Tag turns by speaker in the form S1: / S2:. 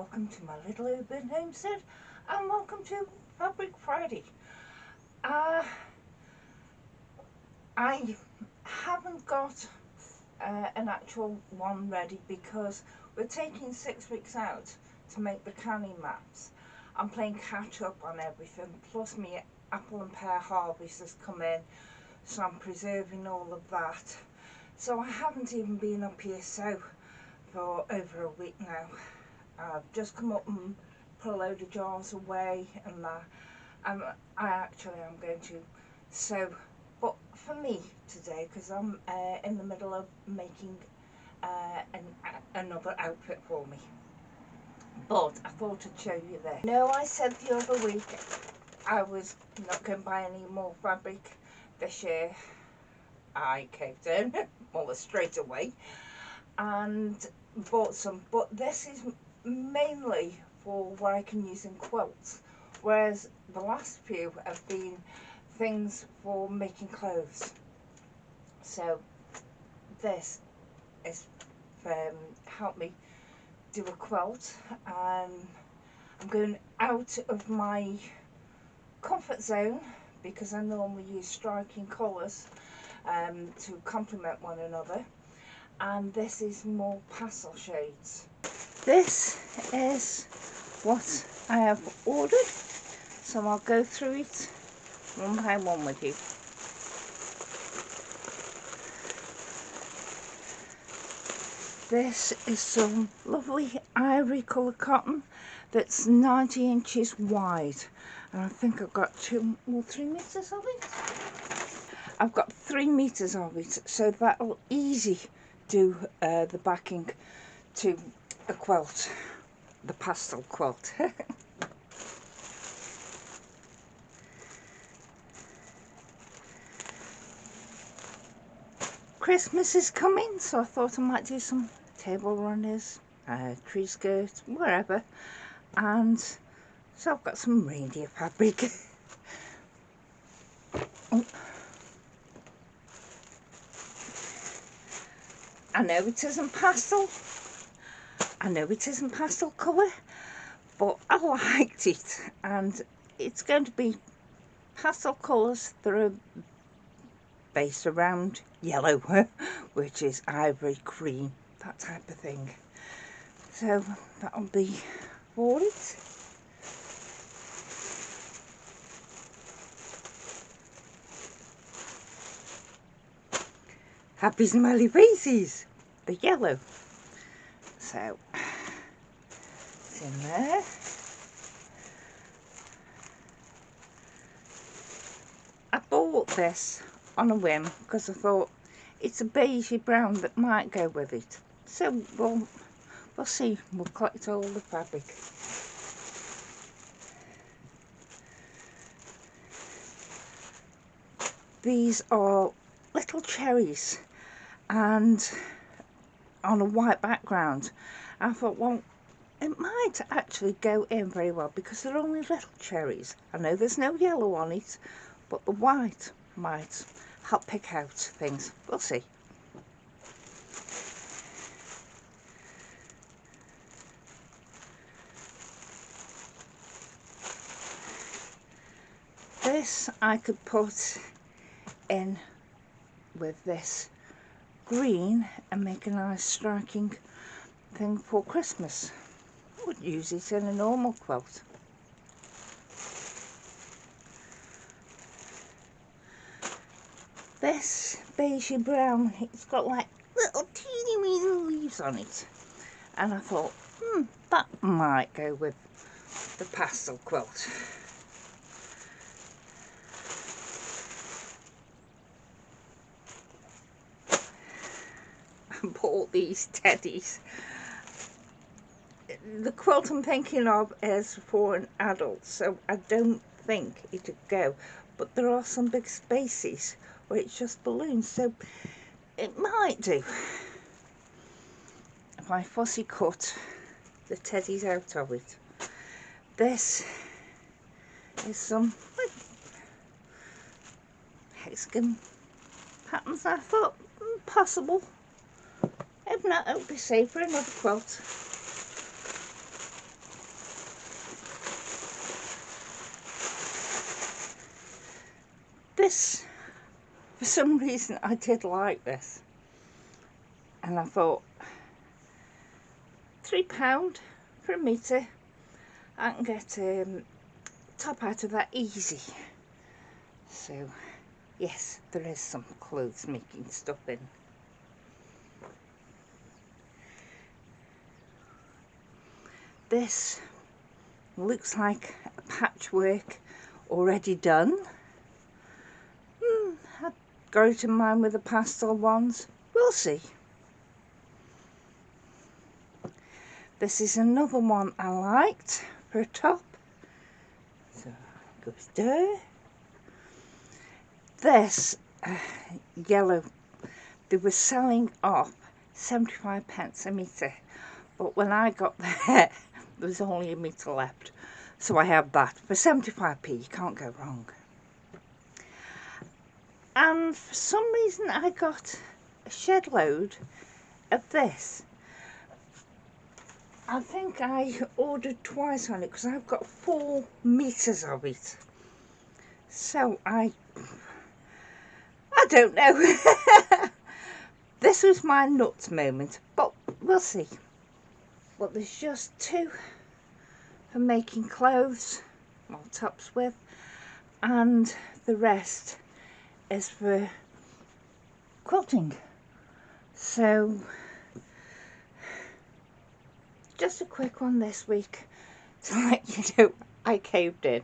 S1: welcome to my little urban homestead and welcome to Fabric Friday. I haven't got an actual one ready because we're taking 6 weeks out to make the canning maps. I'm playing catch up on everything, plus my apple and pear harvest has come in, so I'm preserving all of that. So I haven't even been up here for over a week now. I've just come up and put a load of jars away and that. I actually am going to sew, but for me today, because I'm in the middle of making another outfit for me. But I thought I'd show you this. No, I said the other week I was not going to buy any more fabric this year. I caved in almost straight away and bought some, but this is mainly for what I can use in quilts, whereas the last few have been things for making clothes. So this is help me do a quilt, and I'm going out of my comfort zone because I normally use striking colours to complement one another, and this is more pastel shades. This is what I have ordered, so I'll go through it one by one with you. This is some lovely ivory colour cotton that's 90 inches wide, and I think I've got 2 or 3 metres of it. I've got 3 metres of it, so that'll easy do the backing to the quilt, the pastel quilt. Christmas is coming, so I thought I might do some table runners, tree skirts, wherever, and so I've got some reindeer fabric. Oh. I know it isn't pastel, I know it isn't pastel colour, but I liked it, and it's going to be pastel colours that are based around yellow, which is ivory, cream, that type of thing. So that'll be for it. Happy smiley faces, the yellow. So it's in there. I bought this on a whim because I thought it's a beigey brown that might go with it. So we'll see. We'll collect all the fabric. These are little cherries and on a white background. I thought, well, it might actually go in very well because they're only little cherries. I know there's no yellow on it, but the white might help pick out things. We'll see. This I could put in with this green and make a nice striking thing for Christmas. I would use it in a normal quilt. This beigey brown, it's got like little teeny weeny leaves on it, and I thought, that might go with the pastel quilt. I bought these teddies. The quilt I'm thinking of is for an adult, so I don't think it'd go, but there are some big spaces where it's just balloons, so it might do if I fussy cut the teddies out of it. This is some hexagon patterns. I thought possible. If not, it would be safe for another quilt. this, for some reason I did like this, and I thought £3 for a metre, I can get top out of that easy. So yes, there is some clothes making stuff in. This looks like a patchwork already done. I'd go to mine with the pastel ones. We'll see. This is another one I liked for a top. So it goes there. This yellow, they were selling off 75p a metre, but when I got there was only a metre left, so I have that for 75p. You can't go wrong. And for some reason I got a shed load of this. I think I ordered twice on it because I've got 4 metres of it. So I don't know. This was my nuts moment, but we'll see. But there's just 2 for making clothes, well, tops with, and the rest is for quilting. So just a quick one this week to let you know I caved in.